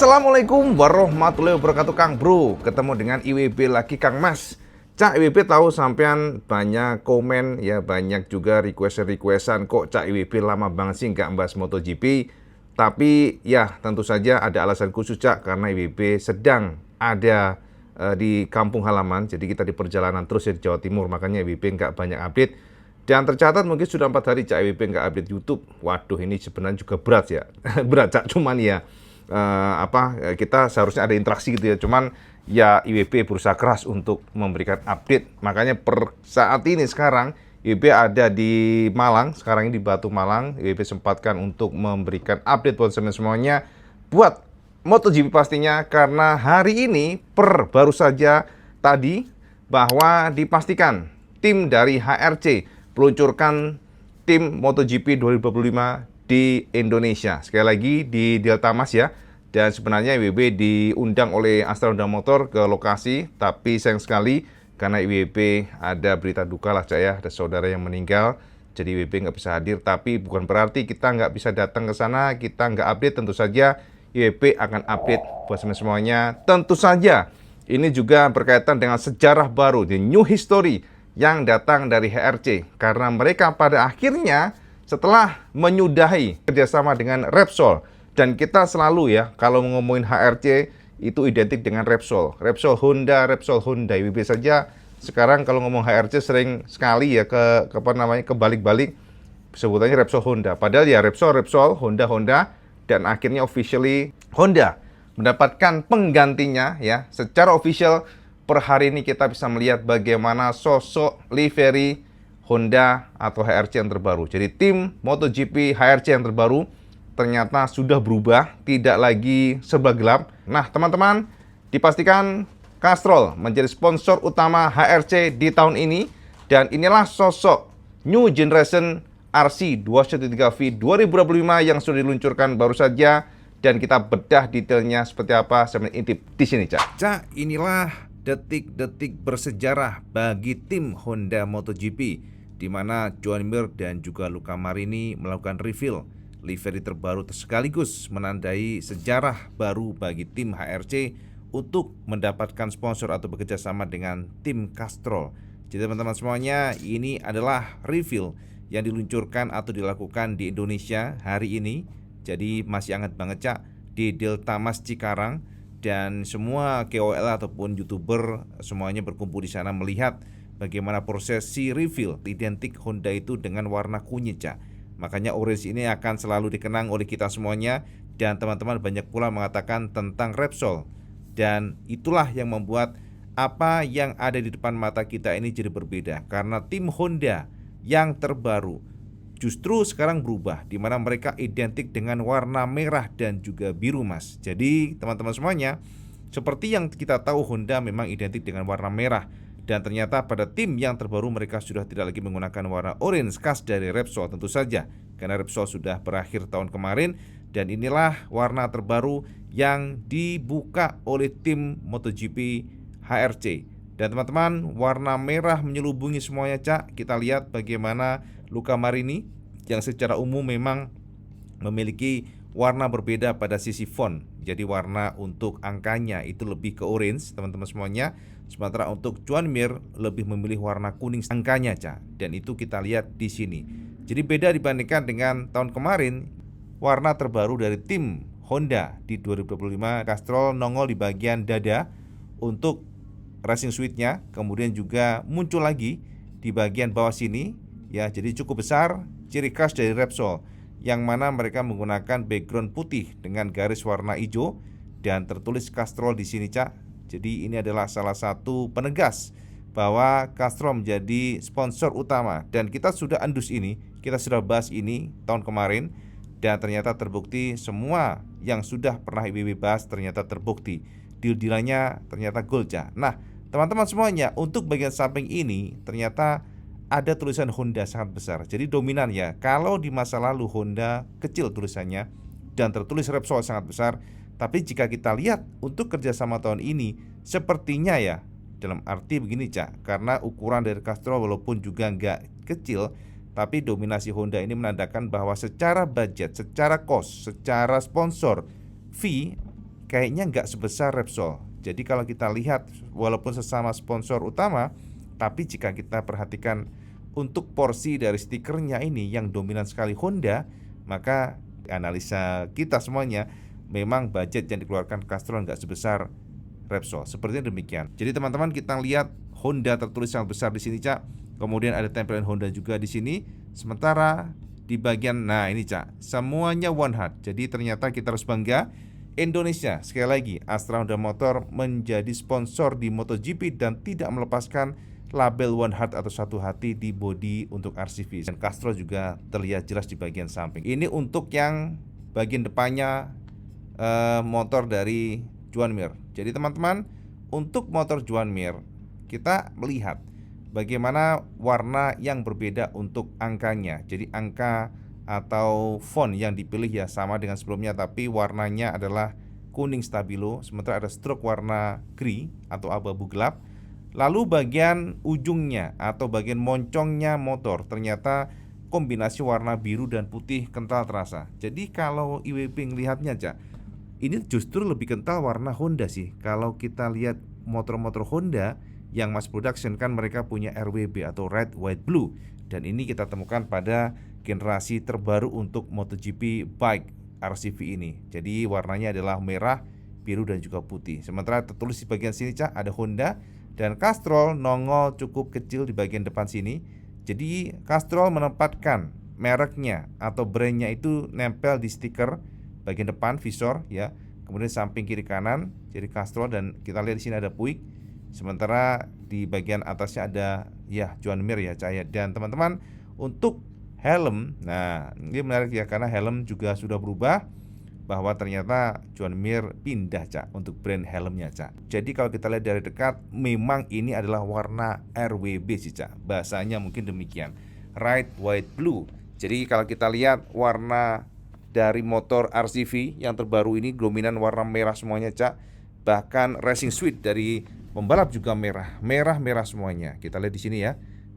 Assalamualaikum warahmatullahi wabarakatuh Kang Bro. Ketemu dengan IWB lagi Kang Mas. Cak IWB tahu sampean banyak komen ya, banyak juga requestan kok Cak IWB lama banget sih nggak bahas MotoGP. Tapi ya tentu saja ada alasan khusus Cak, karena IWB sedang ada di kampung halaman. Jadi kita di perjalanan terus ya di Jawa Timur, makanya IWB nggak banyak update. Dan tercatat mungkin sudah 4 hari Cak IWB nggak update YouTube. Waduh, ini sebenarnya juga berat ya. Berat Cak, cuman ya kita seharusnya ada interaksi gitu ya, cuman ya IWB berusaha keras untuk memberikan update. Makanya per saat ini sekarang IWB ada di Malang, sekarang ini di Batu Malang. IWB sempatkan untuk memberikan update buat semuanya buat MotoGP pastinya, karena hari ini baru saja tadi bahwa dipastikan tim dari HRC meluncurkan tim MotoGP 2025 di Indonesia. Sekali lagi di Delta Mas ya. Dan sebenarnya IWB diundang oleh Astra Honda Motor ke lokasi, tapi sayang sekali karena IWB ada berita duka lah Cak ya, ada saudara yang meninggal. Jadi IWB nggak bisa hadir, tapi bukan berarti kita nggak bisa datang ke sana, kita nggak update. Tentu saja IWB akan update buat semuanya. Tentu saja ini juga berkaitan dengan sejarah baru, the new history yang datang dari HRC, karena mereka pada akhirnya setelah menyudahi kerjasama dengan Repsol, dan kita selalu ya kalau ngomongin HRC itu identik dengan Repsol Honda, Repsol Honda. IWB saja sekarang kalau ngomong HRC sering sekali ya kebalik-balik sebutannya Repsol Honda. Padahal ya Repsol Honda, dan akhirnya officially Honda mendapatkan penggantinya ya secara official. Per hari ini kita bisa melihat bagaimana sosok livery Honda atau HRC yang terbaru. Jadi tim MotoGP HRC yang terbaru ternyata sudah berubah, tidak lagi serba gelap. Nah teman-teman, dipastikan Castrol menjadi sponsor utama HRC di tahun ini. Dan inilah sosok New Generation RC 213V 2025 yang sudah diluncurkan baru saja. Dan kita bedah detailnya seperti apa, saya intip di sini Cak. Cak, inilah detik-detik bersejarah bagi tim Honda MotoGP, di mana Joan Mir dan juga Luca Marini melakukan reveal livery terbaru, sekaligus menandai sejarah baru bagi tim HRC untuk mendapatkan sponsor atau bekerja sama dengan tim Castrol. Jadi teman-teman semuanya, ini adalah reveal yang diluncurkan atau dilakukan di Indonesia hari ini. Jadi masih hangat banget Cak di Delta Mas Cikarang. Dan semua KOL ataupun YouTuber semuanya berkumpul di sana melihat bagaimana proses si reveal identik Honda itu dengan warna kunyit Cak. Makanya orange ini akan selalu dikenang oleh kita semuanya. Dan teman-teman banyak pula mengatakan tentang Repsol. Dan itulah yang membuat apa yang ada di depan mata kita ini jadi berbeda, karena tim Honda yang terbaru justru sekarang berubah, di mana mereka identik dengan warna merah dan juga biru Mas. Jadi teman-teman semuanya, seperti yang kita tahu Honda memang identik dengan warna merah, dan ternyata pada tim yang terbaru mereka sudah tidak lagi menggunakan warna orange khas dari Repsol, tentu saja karena Repsol sudah berakhir tahun kemarin. Dan inilah warna terbaru yang dibuka oleh tim MotoGP HRC. Dan teman-teman, warna merah menyelubungi semuanya Cak. Kita lihat bagaimana Luca Marini yang secara umum memang memiliki warna berbeda pada sisi font. Jadi warna untuk angkanya itu lebih ke orange teman-teman semuanya. Sementara untuk Joan Mir lebih memilih warna kuning angkanya Cak. Dan itu kita lihat di sini. Jadi beda dibandingkan dengan tahun kemarin. Warna terbaru dari tim Honda di 2025, Castrol nongol di bagian dada untuk racing suite-nya, kemudian juga muncul lagi di bagian bawah sini ya, jadi cukup besar, ciri khas dari Repsol yang mana mereka menggunakan background putih dengan garis warna hijau dan tertulis Castrol di sini Cak. Jadi ini adalah salah satu penegas bahwa Castrol menjadi sponsor utama, dan kita sudah endus ini, kita sudah bahas ini tahun kemarin, dan ternyata terbukti semua yang sudah pernah IWB bahas ternyata terbukti. Deal-dealannya ternyata gold Cak. Nah teman-teman semuanya, untuk bagian samping ini ternyata ada tulisan Honda sangat besar. Jadi dominan ya. Kalau di masa lalu Honda kecil tulisannya dan tertulis Repsol sangat besar. Tapi jika kita lihat untuk kerjasama tahun ini, sepertinya ya, dalam arti begini Cak, karena ukuran dari Castrol walaupun juga nggak kecil, tapi dominasi Honda ini menandakan bahwa secara budget, secara cost, secara sponsor, fee kayaknya nggak sebesar Repsol. Jadi kalau kita lihat walaupun sesama sponsor utama, tapi jika kita perhatikan untuk porsi dari stikernya ini yang dominan sekali Honda, maka analisa kita semuanya memang budget yang dikeluarkan Castrol nggak sebesar Repsol. Sepertinya demikian. Jadi teman-teman kita lihat Honda tertulis yang besar di sini, Cak. Kemudian ada tempelan Honda juga di sini. Sementara di bagian, nah ini Cak, semuanya One Heart. Jadi ternyata kita harus bangga, Indonesia, sekali lagi Astra Honda Motor menjadi sponsor di MotoGP dan tidak melepaskan label One Heart atau satu hati di bodi untuk RCV. Dan Castrol juga terlihat jelas di bagian samping. Ini untuk yang bagian depannya motor dari Joan Mir. Jadi teman-teman, untuk motor Joan Mir kita melihat bagaimana warna yang berbeda untuk angkanya. Jadi angka atau font yang dipilih ya sama dengan sebelumnya, tapi warnanya adalah kuning stabilo, sementara ada stroke warna gray atau abu-abu gelap. Lalu bagian ujungnya atau bagian moncongnya motor ternyata kombinasi warna biru dan putih kental terasa. Jadi kalau IWB ngelihatnya Cak, ini justru lebih kental warna Honda sih. Kalau kita lihat motor-motor Honda yang mass production kan mereka punya RWB atau Red, White, Blue. Dan ini kita temukan pada generasi terbaru untuk MotoGP bike RCV ini. Jadi warnanya adalah merah, biru dan juga putih. Sementara tertulis di bagian sini Cak, ada Honda dan Castrol nongol cukup kecil di bagian depan sini. Jadi Castrol menempatkan mereknya atau brandnya itu nempel di stiker bagian depan visor ya. Kemudian samping kiri kanan jadi Castrol dan kita lihat di sini ada Puig. Sementara di bagian atasnya ada ya Joan Mir ya Cak. Dan teman-teman untuk helm, nah ini menarik ya karena helm juga sudah berubah, bahwa ternyata Joan Mir pindah Cak untuk brand helmnya Cak. Jadi kalau kita lihat dari dekat memang ini adalah warna RWB sih Cak. Bahasanya mungkin demikian. Red, White, Blue. Jadi kalau kita lihat warna dari motor RCV yang terbaru ini dominan warna merah semuanya Cak. Bahkan racing suite dari pembalap juga merah semuanya. Kita lihat di sini ya.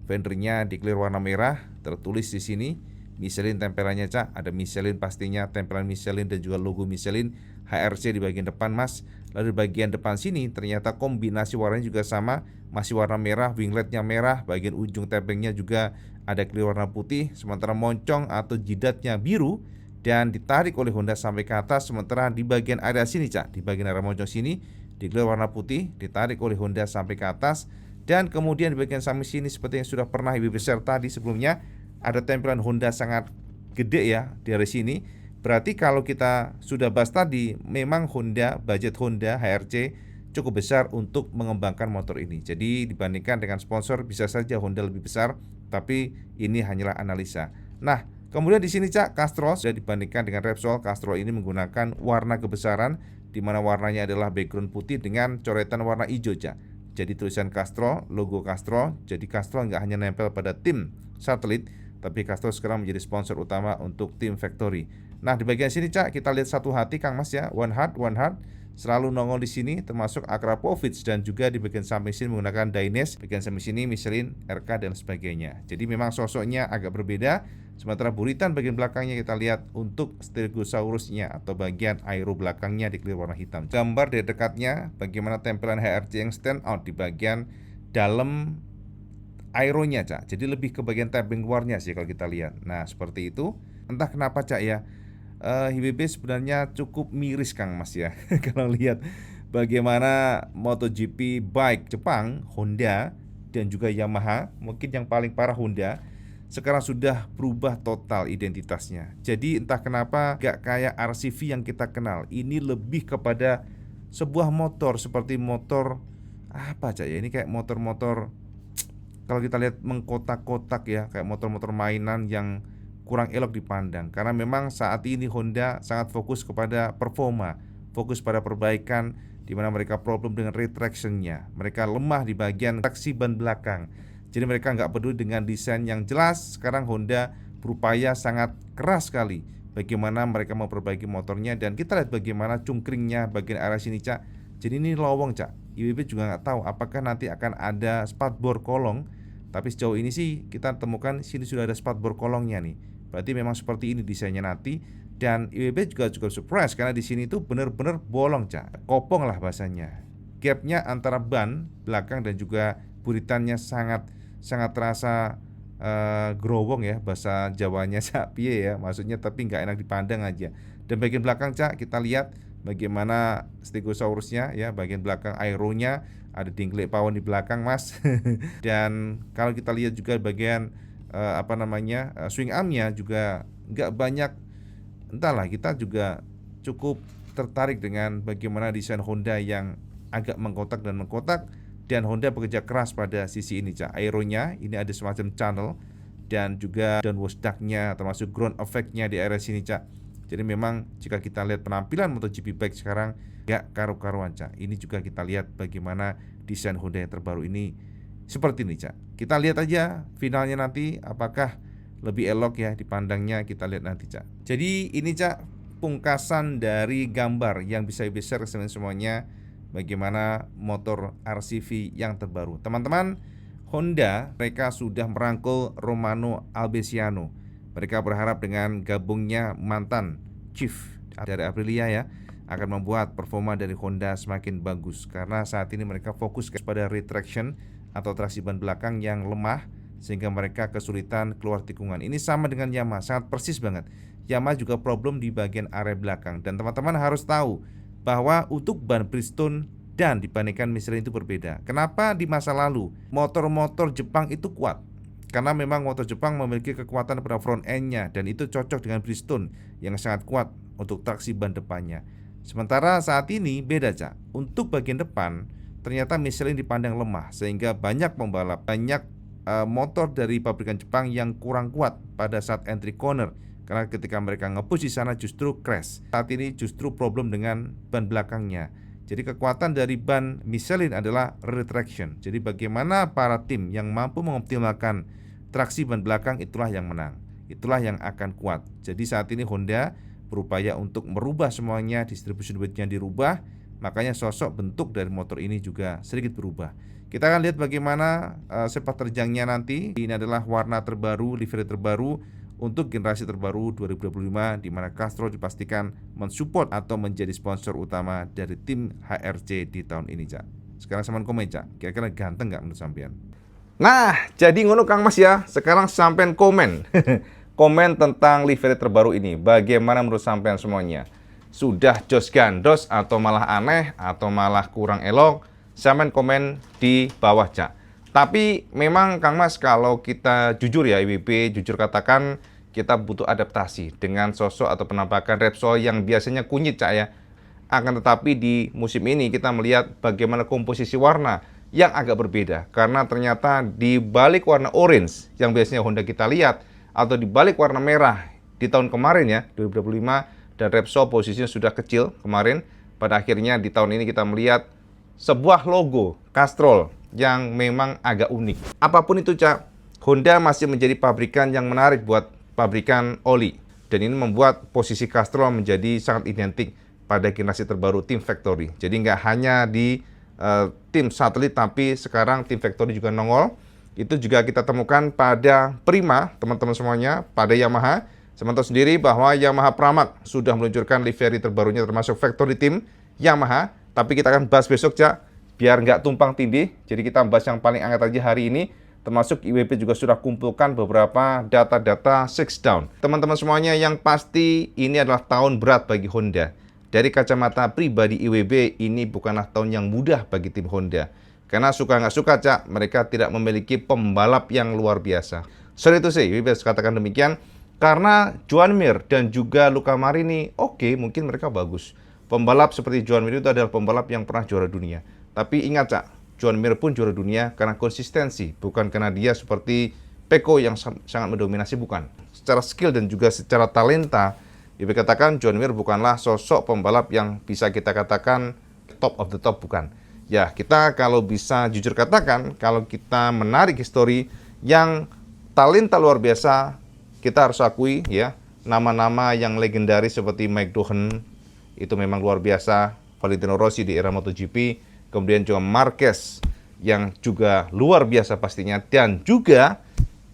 Fendernya declare warna merah, tertulis di sini Michelin tempelannya Cak, ada Michelin pastinya, tempelan Michelin dan juga logo Michelin, HRC di bagian depan Mas. Lalu di bagian depan sini ternyata kombinasi warnanya juga sama, masih warna merah, wingletnya merah, bagian ujung tebengnya juga ada clear warna putih, sementara moncong atau jidatnya biru dan ditarik oleh Honda sampai ke atas. Sementara di bagian area sini Cak, di bagian area moncong sini declare warna putih, ditarik oleh Honda sampai ke atas. Dan kemudian di bagian samping sini seperti yang sudah pernah Ibu share tadi sebelumnya, ada tempelan Honda sangat gede ya dari sini. Berarti kalau kita sudah bahas tadi, memang Honda, budget Honda HRC cukup besar untuk mengembangkan motor ini. Jadi dibandingkan dengan sponsor bisa saja Honda lebih besar, tapi ini hanyalah analisa. Nah, kemudian di sini Cak, Castrol sudah dibandingkan dengan Repsol. Castrol ini menggunakan warna kebesaran, di mana warnanya adalah background putih dengan coretan warna hijau Cak. Jadi tulisan Castrol, logo Castrol. Jadi Castrol nggak hanya nempel pada tim satelit, tapi Castrol sekarang menjadi sponsor utama untuk tim factory. Nah di bagian sini Cak, kita lihat satu hati Kang Mas ya, One Heart selalu nongol di sini, termasuk Akrapovic dan juga di bagian samping sini menggunakan Dainese, bagian samping sini Michelin, RK dan sebagainya. Jadi memang sosoknya agak berbeda. Sementara buritan bagian belakangnya kita lihat untuk Stegosaurusnya atau bagian aero belakangnya di clear warna hitam. Gambar dari dekatnya bagaimana tempelan HRC yang stand out di bagian dalam aeronya Cak. Jadi lebih ke bagian tabing luarnya sih kalau kita lihat. Nah seperti itu. Entah kenapa Cak ya, HWB sebenarnya cukup miris Kang Mas ya. Kalau lihat bagaimana MotoGP bike Jepang, Honda dan juga Yamaha, mungkin yang paling parah Honda, sekarang sudah berubah total identitasnya. Jadi entah kenapa gak kayak RCV yang kita kenal. Ini lebih kepada sebuah motor seperti motor apa Cak ya, ini kayak motor-motor kalau kita lihat mengkotak-kotak ya, kayak motor-motor mainan yang kurang elok dipandang. Karena memang saat ini Honda sangat fokus kepada performa, fokus pada perbaikan, di mana mereka problem dengan retractionnya. Mereka lemah di bagian traksi ban belakang. Jadi mereka nggak peduli dengan desain yang jelas. Sekarang Honda berupaya sangat keras sekali bagaimana mereka memperbaiki motornya. Dan kita lihat bagaimana cungkringnya bagian area sini Cak. Jadi ini lowong Cak. IWB juga nggak tahu apakah nanti akan ada spatbor kolong. Tapi sejauh ini sih kita temukan sini sudah ada spatbor kolongnya nih. Berarti memang seperti ini desainnya nanti. Dan IWB juga cukup surprise karena di sini tuh benar-benar bolong, Cak. Kopong lah bahasanya. Gapnya antara ban belakang dan juga buritannya sangat terasa growong ya, bahasa Jawanya Cak piye ya, maksudnya tapi nggak enak dipandang aja. Dan bagian belakang, Cak, kita lihat bagaimana Stegosaurusnya ya, bagian belakang aeronya ada dinglek pawon di belakang, Mas. Dan kalau kita lihat juga bagian swing armnya juga nggak banyak. Entahlah, kita juga cukup tertarik dengan bagaimana desain Honda yang agak mengkotak, dan Honda bekerja keras pada sisi ini, Cak. Aeronya ini ada semacam channel dan juga downwash duct-nya termasuk ground effect-nya di area sini, Cak. Jadi memang jika kita lihat penampilan MotoGP bike sekarang gak karu-karuan, Cak. Ini juga kita lihat bagaimana desain Honda yang terbaru ini seperti ini, Cak. Kita lihat aja finalnya nanti apakah lebih elok ya dipandangnya, kita lihat nanti, Cak. Jadi ini, Cak, pungkasan dari gambar yang bisa share ke semuanya bagaimana motor RCV yang terbaru. Teman-teman, Honda mereka sudah merangkul Romano Albesiano. Mereka berharap dengan gabungnya mantan chief dari Aprilia ya akan membuat performa dari Honda semakin bagus, karena saat ini mereka fokus pada retraction atau traksi ban belakang yang lemah sehingga mereka kesulitan keluar tikungan. Ini sama dengan Yamaha, sangat persis banget. Yamaha juga problem di bagian area belakang, dan teman-teman harus tahu bahwa untuk ban Bridgestone dan dibandingkan Michelin itu berbeda. Kenapa di masa lalu motor-motor Jepang itu kuat? Karena memang motor Jepang memiliki kekuatan pada front end-nya, dan itu cocok dengan Bridgestone yang sangat kuat untuk traksi ban depannya. Sementara saat ini beda, Cak. Untuk bagian depan ternyata Michelin dipandang lemah, sehingga banyak pembalap, motor dari pabrikan Jepang yang kurang kuat pada saat entry corner. Karena ketika mereka nge-push di sana justru crash. Saat ini justru problem dengan ban belakangnya. Jadi kekuatan dari ban Michelin adalah retraction. Jadi bagaimana para tim yang mampu mengoptimalkan traksi ban belakang, itulah yang menang. Itulah yang akan kuat. Jadi saat ini Honda berupaya untuk merubah semuanya, distribution weight-nya dirubah. Makanya sosok bentuk dari motor ini juga sedikit berubah. Kita akan lihat bagaimana sepak terjangnya nanti. Ini adalah warna terbaru, livery terbaru untuk generasi terbaru 2025, di mana Castrol dipastikan mensupport atau menjadi sponsor utama dari tim HRC di tahun ini, Cak. Sekarang sampean komen, Cak. Kira-kira ganteng nggak menurut sampean? Nah, jadi ngono Kang Mas ya. Sekarang sampean komen. Komen tentang livery terbaru ini. Bagaimana menurut sampean semuanya? Sudah jos gandos atau malah aneh atau malah kurang elok? Sampean komen di bawah, Cak. Tapi memang Kang Mas, kalau kita jujur ya IWB, jujur katakan kita butuh adaptasi dengan sosok atau penampakan Repsol yang biasanya kunyit, Cak ya. Akan tetapi di musim ini kita melihat bagaimana komposisi warna yang agak berbeda. Karena ternyata di balik warna orange yang biasanya Honda kita lihat, atau di balik warna merah di tahun kemarin ya, 2025, dan Repsol posisinya sudah kecil kemarin, pada akhirnya di tahun ini kita melihat sebuah logo Castrol yang memang agak unik. Apapun itu, Cak, Honda masih menjadi pabrikan yang menarik buat pabrikan oli. Dan ini membuat posisi Castrol menjadi sangat identik pada generasi terbaru Team Factory. Jadi nggak hanya di tim satelit, tapi sekarang Team Factory juga nongol. Itu juga kita temukan pada Prima, teman-teman semuanya, pada Yamaha. Sementara sendiri bahwa Yamaha Pramac sudah meluncurkan livery terbarunya termasuk Factory Team Yamaha. Tapi kita akan bahas besok, Cak, biar nggak tumpang tindih. Jadi kita bahas yang paling hangat aja hari ini. Termasuk IWB juga sudah kumpulkan beberapa data-data 6 down. Teman-teman semuanya, yang pasti ini adalah tahun berat bagi Honda. Dari kacamata pribadi IWB, ini bukanlah tahun yang mudah bagi tim Honda. Karena suka nggak suka, Cak, mereka tidak memiliki pembalap yang luar biasa. Sorry itu sih, IWB katakan demikian. Karena Joan Mir dan juga Luca Marini, oke, mungkin mereka bagus. Pembalap seperti Joan Mir itu adalah pembalap yang pernah juara dunia. Tapi ingat, Cak, Joan Mir pun juara dunia karena konsistensi, bukan karena dia seperti Pecco yang sangat mendominasi, bukan. Secara skill dan juga secara talenta, dikatakan Joan Mir bukanlah sosok pembalap yang bisa kita katakan top of the top, bukan. Ya, kita kalau bisa jujur katakan, kalau kita menarik histori yang talenta luar biasa, kita harus akui ya, nama-nama yang legendaris seperti Mike Doohan, itu memang luar biasa. Valentino Rossi di era MotoGP, kemudian juga Marquez yang juga luar biasa pastinya, dan juga,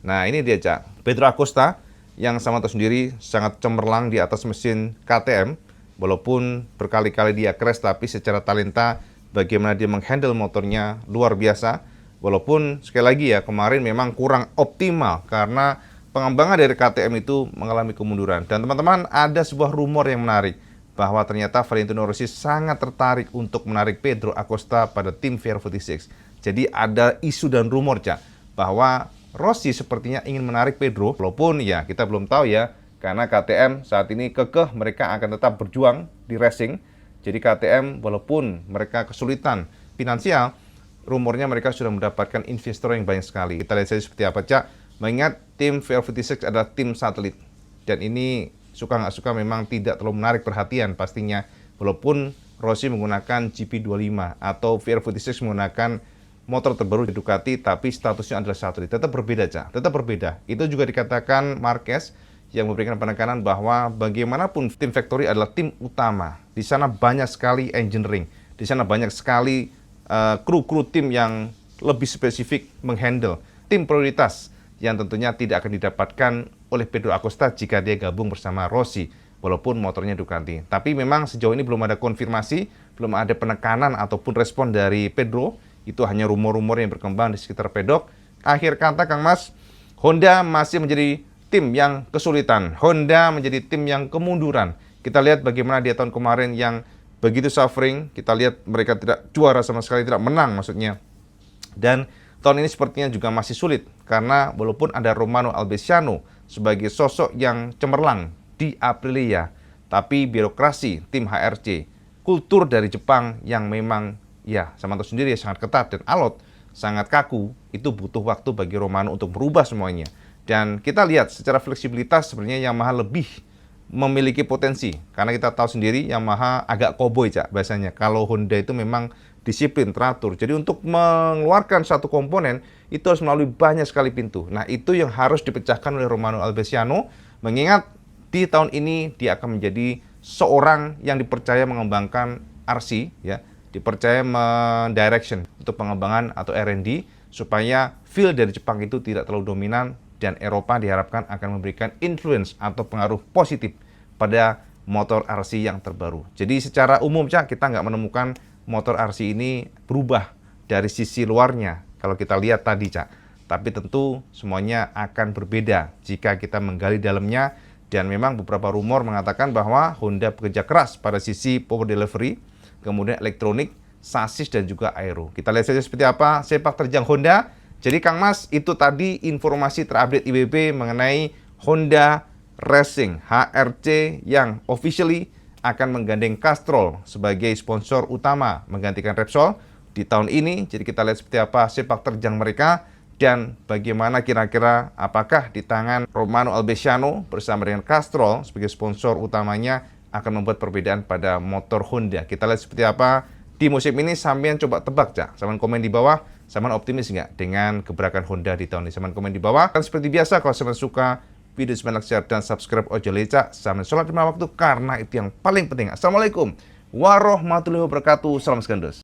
nah ini dia, Cak, Pedro Acosta yang sama tahu sendiri sangat cemerlang di atas mesin KTM. Walaupun berkali-kali dia crash, tapi secara talenta bagaimana dia menghandle motornya luar biasa. Walaupun sekali lagi ya, kemarin memang kurang optimal karena pengembangan dari KTM itu mengalami kemunduran. Dan teman-teman, ada sebuah rumor yang menarik bahwa ternyata Valentino Rossi sangat tertarik untuk menarik Pedro Acosta pada tim VR46. Jadi ada isu dan rumor, Cak, bahwa Rossi sepertinya ingin menarik Pedro, walaupun ya kita belum tahu ya, karena KTM saat ini kekeh mereka akan tetap berjuang di racing. Jadi KTM walaupun mereka kesulitan finansial, rumornya mereka sudah mendapatkan investor yang banyak sekali. Kita lihat saja seperti apa, Cak. Mengingat tim VR46 adalah tim satelit, dan ini suka nggak suka memang tidak terlalu menarik perhatian pastinya. Walaupun Rossi menggunakan GP25 atau VR46 menggunakan motor terbaru di Ducati, tapi statusnya adalah satelit. Tetap berbeda, Cak. Tetap berbeda. Itu juga dikatakan Marquez yang memberikan penekanan bahwa bagaimanapun tim factory adalah tim utama. Di sana banyak sekali engineering. Di sana banyak sekali kru-kru tim yang lebih spesifik menghandle tim prioritas yang tentunya tidak akan didapatkan oleh Pedro Acosta jika dia gabung bersama Rossi, walaupun motornya Ducati. Tapi memang sejauh ini belum ada konfirmasi, belum ada penekanan ataupun respon dari Pedro. Itu hanya rumor-rumor yang berkembang di sekitar pedok. Akhir kata, Kang Mas, Honda masih menjadi tim yang kesulitan. Honda menjadi tim yang kemunduran. Kita lihat bagaimana dia tahun kemarin yang begitu suffering. Kita lihat mereka tidak juara sama sekali, tidak menang maksudnya. Dan tahun ini sepertinya juga masih sulit, karena walaupun ada Romano Albesiano sebagai sosok yang cemerlang di Aprilia, tapi birokrasi tim HRC, kultur dari Jepang yang memang ya sama tahu sendiri sangat ketat dan alot, sangat kaku, itu butuh waktu bagi Romano untuk merubah semuanya. Dan kita lihat secara fleksibilitas sebenarnya Yamaha lebih memiliki potensi, karena kita tahu sendiri Yamaha agak koboi, Cak, bahasanya. Kalau Honda itu memang disiplin, teratur. Jadi untuk mengeluarkan satu komponen itu harus melalui banyak sekali pintu. Nah, itu yang harus dipecahkan oleh Romano Albesiano, mengingat di tahun ini dia akan menjadi seorang yang dipercaya mengembangkan RC, ya, dipercaya mendirection untuk pengembangan atau R&D supaya feel dari Jepang itu tidak terlalu dominan, dan Eropa diharapkan akan memberikan influence atau pengaruh positif pada motor RC yang terbaru. Jadi secara umum, Cak, kita nggak menemukan motor RC ini berubah dari sisi luarnya kalau kita lihat tadi, Cak. Tapi tentu semuanya akan berbeda jika kita menggali dalamnya, dan memang beberapa rumor mengatakan bahwa Honda bekerja keras pada sisi power delivery, kemudian elektronik, sasis, dan juga aero. Kita lihat saja seperti apa sepak terjang Honda. Jadi Kang Mas, itu tadi informasi terupdate IWB mengenai Honda Racing HRC yang officially akan menggandeng Castrol sebagai sponsor utama menggantikan Repsol di tahun ini. Jadi kita lihat seperti apa sepak terjang mereka, dan bagaimana kira-kira apakah di tangan Romano Albesiano bersama dengan Castrol sebagai sponsor utamanya akan membuat perbedaan pada motor Honda. Kita lihat seperti apa di musim ini. Sampean coba tebak, Cak. Sampean komen di bawah, sampean optimis nggak dengan gebrakan Honda di tahun ini? Sampean komen di bawah. Dan seperti biasa, kalau sampean suka video, sampean like, share, dan subscribe ojo leca. Sampean sholat lima waktu, karena itu yang paling penting. Assalamualaikum warahmatullahi wabarakatuh. Salam segandos.